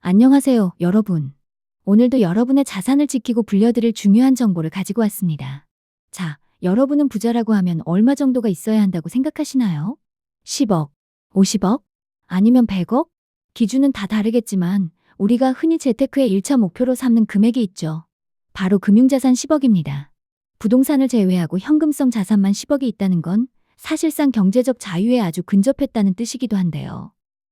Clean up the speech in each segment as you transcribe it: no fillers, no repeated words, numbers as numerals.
안녕하세요, 여러분. 오늘도 여러분의 자산을 지키고 불려드릴 중요한 정보를 가지고 왔습니다. 자, 여러분은 부자라고 하면 얼마 정도가 있어야 한다고 생각하시나요? 10억, 50억? 아니면 100억? 기준은 다 다르겠지만 우리가 흔히 재테크의 1차 목표로 삼는 금액이 있죠. 바로 금융자산 10억입니다. 부동산을 제외하고 현금성 자산만 10억이 있다는 건 사실상 경제적 자유에 아주 근접했다는 뜻이기도 한데요.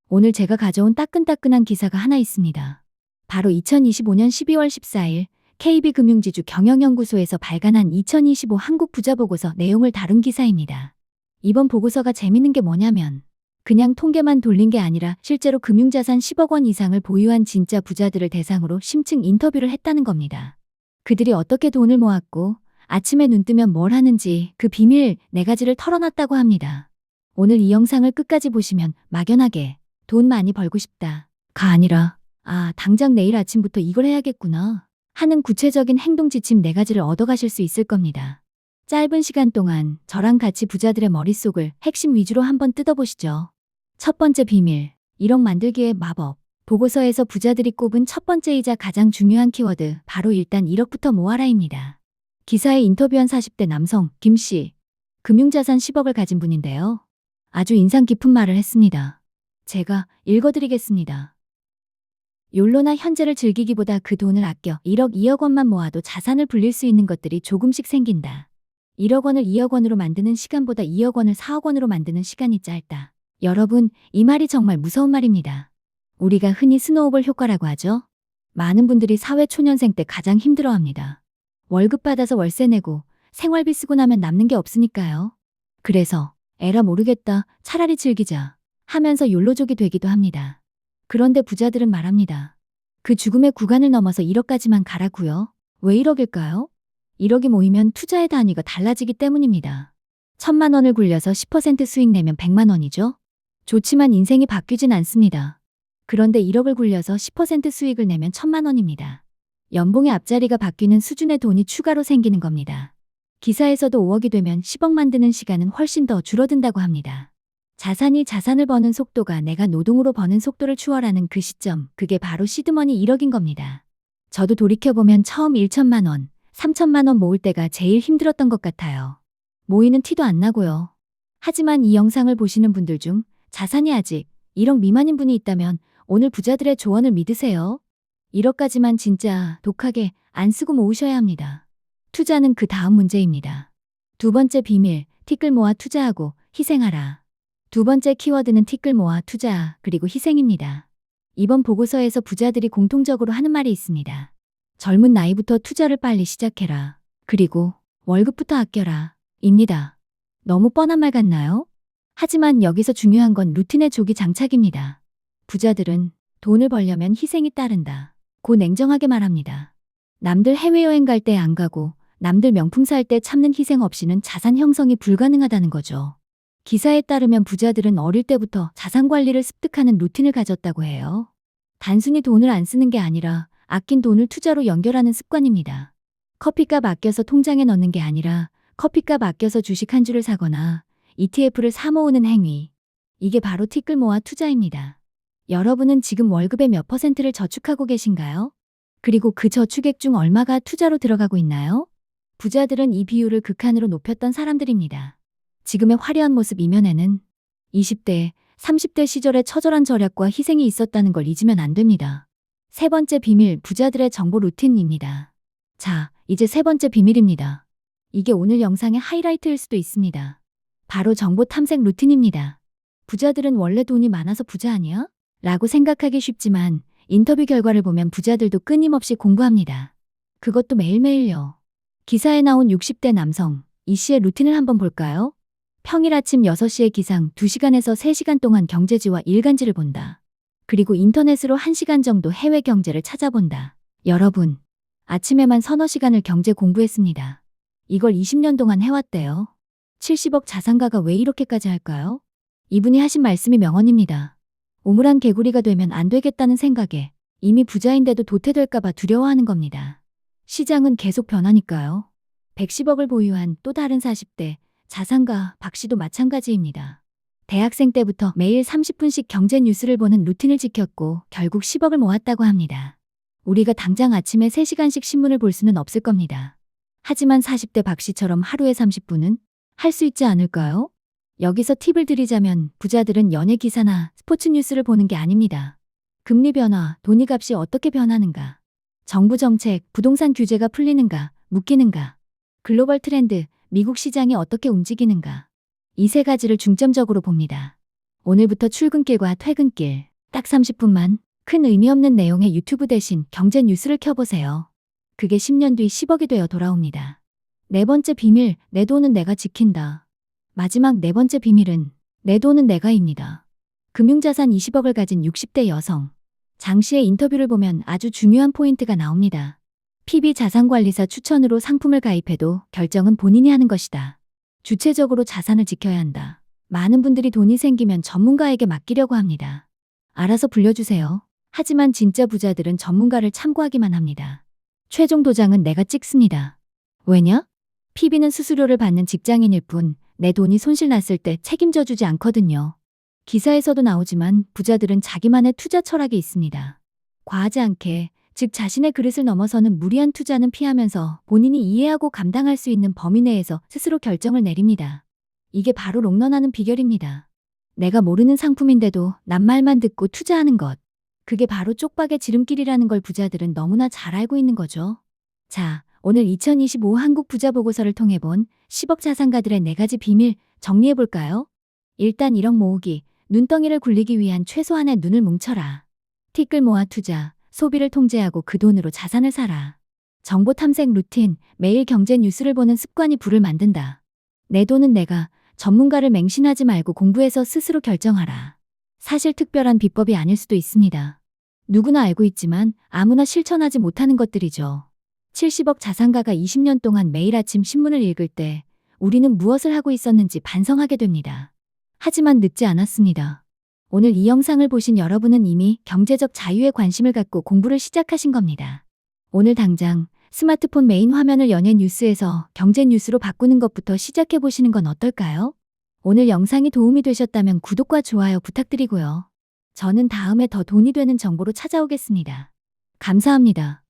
오늘 제가 가져온 따끈따끈한 기사가 하나 있습니다. 바로 2025년 12월 14일 KB금융지주 경영연구소에서 발간한 2025 한국 부자 보고서 내용을 다룬 기사입니다. 이번 보고서가 재밌는 게 뭐냐면 그냥 통계만 돌린 게 아니라 실제로 금융자산 10억 원 이상을 보유한 진짜 부자들을 대상으로 심층 인터뷰를 했다는 겁니다. 그들이 어떻게 돈을 모았고 아침에 눈 뜨면 뭘 하는지 그 비밀 4가지를 털어놨다고 합니다. 오늘 이 영상을 끝까지 보시면 막연하게 돈 많이 벌고 싶다 가 아니라 당장 내일 아침부터 이걸 해야겠구나 하는 구체적인 행동 지침 4가지를 얻어가실 수 있을 겁니다. 짧은 시간 동안 저랑 같이 부자들의 머릿속을 핵심 위주로 한번 뜯어보시죠. 첫 번째 비밀, 1억 만들기의 마법. 보고서에서 부자들이 꼽은 첫 번째이자 가장 중요한 키워드, 바로 일단 1억부터 모아라입니다. 기사에 인터뷰한 40대 남성 김 씨, 금융자산 10억을 가진 분인데요. 아주 인상 깊은 말을 했습니다. 제가 읽어드리겠습니다. 욜로나 현재를 즐기기보다 그 돈을 아껴 1억, 2억 원만 모아도 자산을 불릴 수 있는 것들이 조금씩 생긴다. 1억 원을 2억 원으로 만드는 시간보다 2억 원을 4억 원으로 만드는 시간이 짧다. 여러분, 이 말이 정말 무서운 말입니다. 우리가 흔히 스노우볼 효과라고 하죠. 많은 분들이 사회초년생 때 가장 힘들어합니다. 월급 받아서 월세 내고 생활비 쓰고 나면 남는 게 없으니까요. 그래서 에라 모르겠다, 차라리 즐기자 하면서 욜로족이 되기도 합니다. 그런데 부자들은 말합니다. 그 죽음의 구간을 넘어서 1억까지만 가라고요. 왜 1억일까요? 1억이 모이면 투자의 단위가 달라지기 때문입니다. 1,000만 원을 굴려서 10% 수익 내면 100만 원이죠. 좋지만 인생이 바뀌진 않습니다. 그런데 1억을 굴려서 10% 수익을 내면 1,000만 원입니다. 연봉의 앞자리가 바뀌는 수준의 돈이 추가로 생기는 겁니다. 기사에서도 5억이 되면 10억 만드는 시간은 훨씬 더 줄어든다고 합니다. 자산이 자산을 버는 속도가 내가 노동으로 버는 속도를 추월하는 그 시점, 그게 바로 시드머니 1억인 겁니다. 저도 돌이켜보면 처음 1,000만 원, 3,000만 원 모을 때가 제일 힘들었던 것 같아요. 모이는 티도 안 나고요. 하지만 이 영상을 보시는 분들 중 자산이 아직 1억 미만인 분이 있다면 오늘 부자들의 조언을 믿으세요. 1억까지만 진짜 독하게 안 쓰고 모으셔야 합니다. 투자는 그 다음 문제입니다. 두 번째 비밀, 티끌 모아 투자하고 희생하라. 두 번째 키워드는 티끌 모아 투자 그리고 희생입니다. 이번 보고서에서 부자들이 공통적으로 하는 말이 있습니다. 젊은 나이부터 투자를 빨리 시작해라. 그리고 월급부터 아껴라. 입니다. 너무 뻔한 말 같나요? 하지만 여기서 중요한 건 루틴의 조기 장착입니다. 부자들은 돈을 벌려면 희생이 따른다 고 냉정하게 말합니다. 남들 해외여행 갈 때 안 가고 남들 명품 살 때 참는 희생 없이는 자산 형성이 불가능하다는 거죠. 기사에 따르면 부자들은 어릴 때부터 자산 관리를 습득하는 루틴을 가졌다고 해요. 단순히 돈을 안 쓰는 게 아니라 아낀 돈을 투자로 연결하는 습관입니다. 커피값 아껴서 통장에 넣는 게 아니라 커피값 아껴서 주식 한 주를 사거나 ETF를 사 모으는 행위. 이게 바로 티끌 모아 투자입니다. 여러분은 지금 월급의 몇 %를 저축하고 계신가요? 그리고 그 저축액 중 얼마가 투자로 들어가고 있나요? 부자들은 이 비율을 극한으로 높였던 사람들입니다. 지금의 화려한 모습 이면에는 20대, 30대 시절의 처절한 절약과 희생이 있었다는 걸 잊으면 안 됩니다. 세 번째 비밀, 부자들의 정보 루틴입니다. 자, 이제 세 번째 비밀입니다. 이게 오늘 영상의 하이라이트일 수도 있습니다. 바로 정보 탐색 루틴입니다. 부자들은 원래 돈이 많아서 부자 아니야? 라고 생각하기 쉽지만 인터뷰 결과를 보면 부자들도 끊임없이 공부합니다. 그것도 매일매일요. 기사에 나온 60대 남성, 이 씨의 루틴을 한번 볼까요? 평일 아침 6시에 기상 2시간에서 3시간 동안 경제지와 일간지를 본다. 그리고 인터넷으로 1시간 정도 해외 경제를 찾아본다. 여러분, 아침에만 서너 시간을 경제 공부했습니다. 이걸 20년 동안 해왔대요. 70억 자산가가 왜 이렇게까지 할까요? 이분이 하신 말씀이 명언입니다. 오물한 개구리가 되면 안 되겠다는 생각에 이미 부자인데도 도태될까봐 두려워하는 겁니다. 시장은 계속 변하니까요. 110억을 보유한 또 다른 40대 자산가 박 씨도 마찬가지입니다. 대학생 때부터 매일 30분씩 경제 뉴스를 보는 루틴을 지켰고 결국 10억을 모았다고 합니다. 우리가 당장 아침에 3시간씩 신문을 볼 수는 없을 겁니다. 하지만 40대 박 씨처럼 하루에 30분은 할 수 있지 않을까요? 여기서 팁을 드리자면 부자들은 연예 기사나 스포츠 뉴스를 보는 게 아닙니다. 금리 변화, 돈이 값이 어떻게 변하는가, 정부 정책, 부동산 규제가 풀리는가, 묶이는가, 글로벌 트렌드, 미국 시장이 어떻게 움직이는가. 이 세 가지를 중점적으로 봅니다. 오늘부터 출근길과 퇴근길, 딱 30분만 큰 의미 없는 내용의 유튜브 대신 경제 뉴스를 켜보세요. 그게 10년 뒤 10억이 되어 돌아옵니다. 네 번째 비밀, 내 돈은 내가 지킨다. 마지막 네 번째 비밀은 내 돈은 내가입니다. 금융자산 20억을 가진 60대 여성. 장 씨의 인터뷰를 보면 아주 중요한 포인트가 나옵니다. PB 자산관리사 추천으로 상품을 가입해도 결정은 본인이 하는 것이다. 주체적으로 자산을 지켜야 한다. 많은 분들이 돈이 생기면 전문가에게 맡기려고 합니다. 알아서 불려주세요. 하지만 진짜 부자들은 전문가를 참고하기만 합니다. 최종 도장은 내가 찍습니다. 왜냐? PB는 수수료를 받는 직장인일 뿐 내 돈이 손실 났을 때 책임져 주지 않거든요. 기사에서도 나오지만 부자들은 자기만의 투자 철학이 있습니다. 과하지 않게, 즉 자신의 그릇을 넘어서는 무리한 투자는 피하면서 본인이 이해하고 감당할 수 있는 범위 내에서 스스로 결정을 내립니다. 이게 바로 롱런하는 비결입니다. 내가 모르는 상품인데도 남 말만 듣고 투자하는 것. 그게 바로 쪽박의 지름길이라는 걸 부자들은 너무나 잘 알고 있는 거죠. 자, 오늘 2025 한국 부자 보고서를 통해 본 10억 자산가들의 4가지 비밀 정리해볼까요? 일단 1억 모으기, 눈덩이를 굴리기 위한 최소한의 눈을 뭉쳐라. 티끌 모아 투자, 소비를 통제하고 그 돈으로 자산을 사라. 정보 탐색 루틴, 매일 경제 뉴스를 보는 습관이 부를 만든다. 내 돈은 내가, 전문가를 맹신하지 말고 공부해서 스스로 결정하라. 사실 특별한 비법이 아닐 수도 있습니다. 누구나 알고 있지만 아무나 실천하지 못하는 것들이죠. 70억 자산가가 20년 동안 매일 아침 신문을 읽을 때 우리는 무엇을 하고 있었는지 반성하게 됩니다. 하지만 늦지 않았습니다. 오늘 이 영상을 보신 여러분은 이미 경제적 자유에 관심을 갖고 공부를 시작하신 겁니다. 오늘 당장 스마트폰 메인 화면을 연예 뉴스에서 경제 뉴스로 바꾸는 것부터 시작해 보시는 건 어떨까요? 오늘 영상이 도움이 되셨다면 구독과 좋아요 부탁드리고요. 저는 다음에 더 돈이 되는 정보로 찾아오겠습니다. 감사합니다.